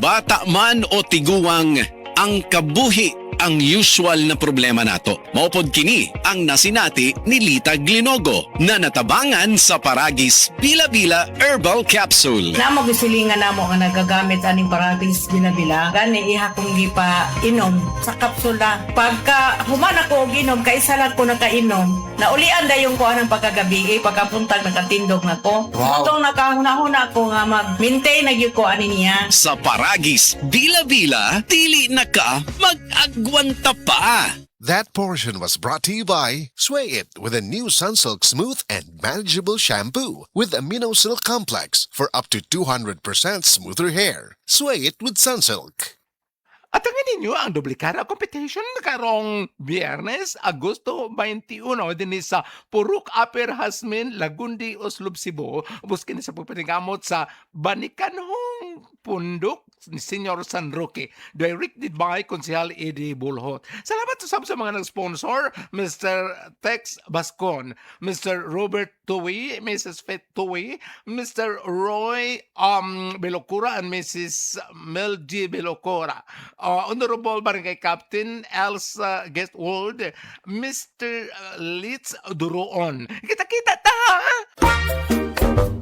Bata man o tiguwang, ang kabuhi ang usual na problema nato. Maupod kini ang nasinati ni Lita Glinogo na natabangan sa Paragis Bila-Bila Herbal Capsule. Namo gisilingan namo nga nagagamit aning Paragis Bila-Bila. Gani iha kong gipa inom sa kapsula. Pagka human ako og inom, kaisa lang ko nakainom. Naulian dayon ko anang pagkagabi, pagkapuntag nakatindog na ko. Wow. Itong nakahuna-huna ko nga mag-maintain na gyud ko ani niya. Sa Paragis Bila-Bila, dili na ka mag-agwanta pa. That portion was brought to you by Sway It with a new Sunsilk Smooth and Manageable Shampoo with Amino Silk Complex for up to 200% smoother hair. Sway It with Sunsilk. At ang ninyo ang Doblikara Competition karong Biyernes, Agosto 21 din sa Purok Upper Hasmin, Lagundi, Oslob, Cebu. Buskin sa pagpatingamot sa Banikanhong Pundok ni Senyor San Roque, directed by Konsehal Eddie Bulhot. Salamat sa mga nag-sponsor, Mr. Tex Bascon, Mr. Robert Tuwi, Mrs. Fet Tuwi, Mr. Roy Belocura, and Mrs. Mel G. Belocura. Honorable Barangay Captain Elsa Guestwold, Mr. Litz Duroon. Kita-kita ta!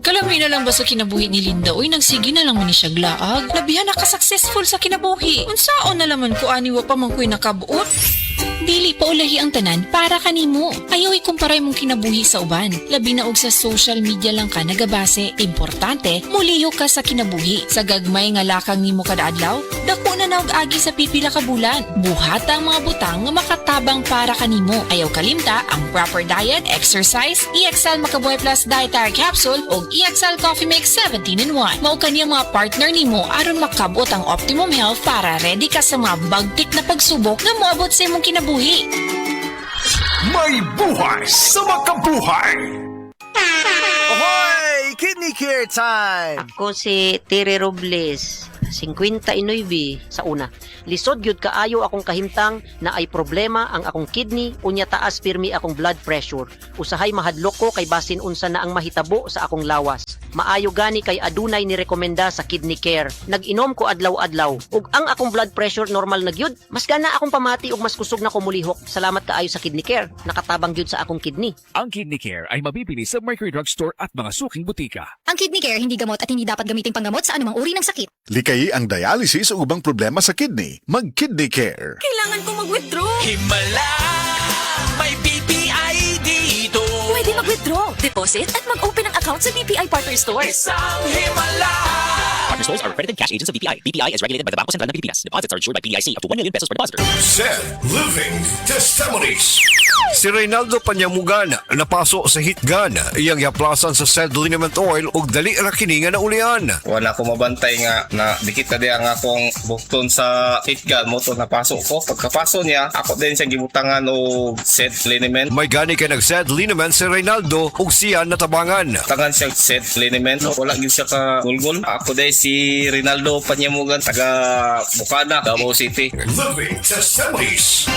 Kalamay na lang ba sa kinabuhi ni Linda? Uy, nagsigi na lang man ni siya glaag. Labihan na ka-successful sa kinabuhi. Unsaon na laman ko aniwa pa man ko'y nakabuot? Dili pa ulahi ang tanan para kanimo. Ayaw ikumparay mong kinabuhi sa uban. Labi na og sa social media lang ka nagabase. Importante, muliho ka sa kinabuhi. Sa gagmay nga lakang nimo kada adlaw, dako na naog agi sa pipila ka bulan. Buhata ang mga butang nga makatabang para kanimo. Ayaw kalimta ang proper diet, exercise, EXL Makabuhay Plus Dietary Capsule ug EXL Coffee Mix 17-in-1. Mao kaniyang mga partner nimo aron makabot ang optimum health para ready ka sa mga bagtik na pagsubok nga moabot sa imong kinabuhi. May buhay sa makabuhay! Ahoy! Kidney Care Time! Ako si Tere Robles, 59 sa una. Lisod gyud kaayo akong kahimtang na ay problema ang akong kidney unya taas pirmi akong blood pressure. Usahay mahadlok ko kay basin unsa na ang mahitabo sa akong lawas. Maayo gani kay adunay ni rekomenda sa Kidney Care. Nag-inom ko adlaw-adlaw ug ang akong blood pressure normal na gyud. Mas gana akong pamati ug mas kusog na ko mulihok. Salamat kaayo sa Kidney Care. Nakatabang gyud sa akong kidney. Ang Kidney Care ay mabibili sa Mercury Drugstore at mga suking butika. Ang Kidney Care hindi gamot at hindi dapat gamitin panggamot sa anumang uri ng sakit. Likayi ang dialysis o ubang problema sa kidney. Mag-Kidney Care. Kailangan ko mag-withdraw. Himala! May BPI dito! Pwede mag-withdraw, deposit at mag-open ng account sa BPI Partner Store. Isang himala! Partner stores are accredited cash agents of BPI. BPI is regulated by the Bangko Sentral ng Pilipinas. Deposits are insured by PDIC up to 1 million pesos per depositor. Seth Living Testimonies. Si Reynaldo Panyamugan napaso sa heat gun. Iyang yaplasan sa Sed Liniment Oil ug dali ra kini nga naulian. Wala ko mabantay nga na dikit na diya nga akong bukton sa heat gun mo to napasok ko. Pagkapaso niya, ako din siya gibutangan og Sed Liniment. May gani kay nag-Sed Liniment si Reynaldo ug siya natabangan. Tangan siya Sed Liniment. Wala gid siya ka gulgol. Ako din si Reynaldo Panyamugan taga Bukana, Davao City. Living Testimonies.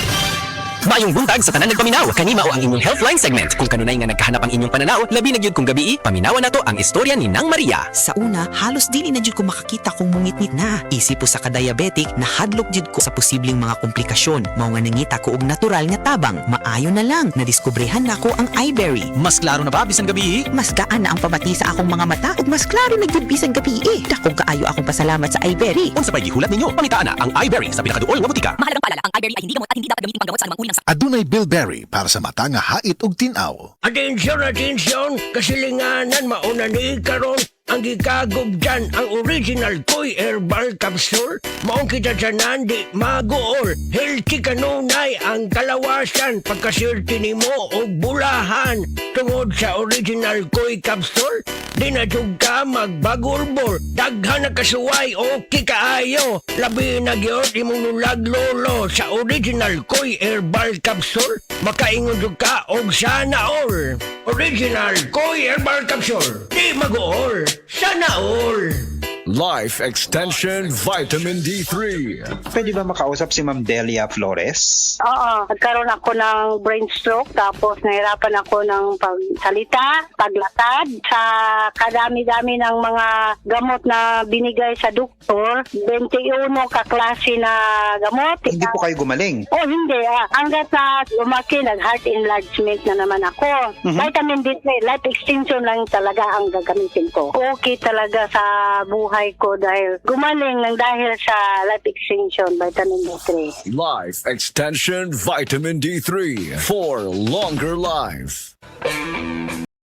Mayong buntag sa tanan nagpaminaw. Kani mao ang inyong Healthline segment. Kung kanunay nga nagkahanap ang inyong pananaw, labi na gyud kung gabi, paminawan nato ang istorya ni Nang Maria. Sa una, halos dili na jud ko makakita kung mungit-ngit na. Isip po sa ka-diabetic, nahadlok jud ko sa posibleng mga komplikasyon. Mao nga nangita ko og natural nga tabang. Maayo na lang, nadiskobrehan nako ang iBerry. Mas klaro na ba bisan gabi? Mas gaan na ang pamati sa akong mga mata ug mas klaro na jud bisan gabi. Dako kaayo akong pasalamat sa iBerry. Unsa pay gihulat ninyo? Pangitaan na ang iBerry sa pinakaduol nga butika. Mahalagang paalala, ang iBerry ay hindi gamot at hindi dapat gamitin panggamot sa anumang uri ng sakit. Adunay Bilberry para sa mata nga hait ug tin-aw. Atensyon, kasilinganan mauna ni karon ang gikagog dyan ang original Koy Herbal Capsule. Maong kita dyanan di magool. Healthy kanunay ang kalawasan pagkasirti nimo o bulahan. Tungod sa original Koy Capsule, di na jug ka magbagurbor. Daghan na kasuway o kikaayo. Labi na gyud imong nulaglolo sa original Koy Herbal Capsule. Makaingon jud ka og sana all. Original Koy Herbal Capsule. Di magool. Sana all. Life Extension Vitamin D3. Pwede ba makausap si Ma'am Delia Flores? Oo, nagkaroon ako ng brain stroke tapos nahirapan ako ng pagsalita, paglakad. Sa kadami-dami ng mga gamot na binigay sa doktor, 21 kaklase na gamot. Hindi po kayo gumaling? Oh, hindi. Hanggat na lumaki, nag-heart enlargement na naman ako. Vitamin D3, life extension lang talaga ang gagamitin ko. Okay talaga sa buhay ko dahil gumaling ng dahil sa life extension, vitamin D3. Life Extension Vitamin D3 for longer life.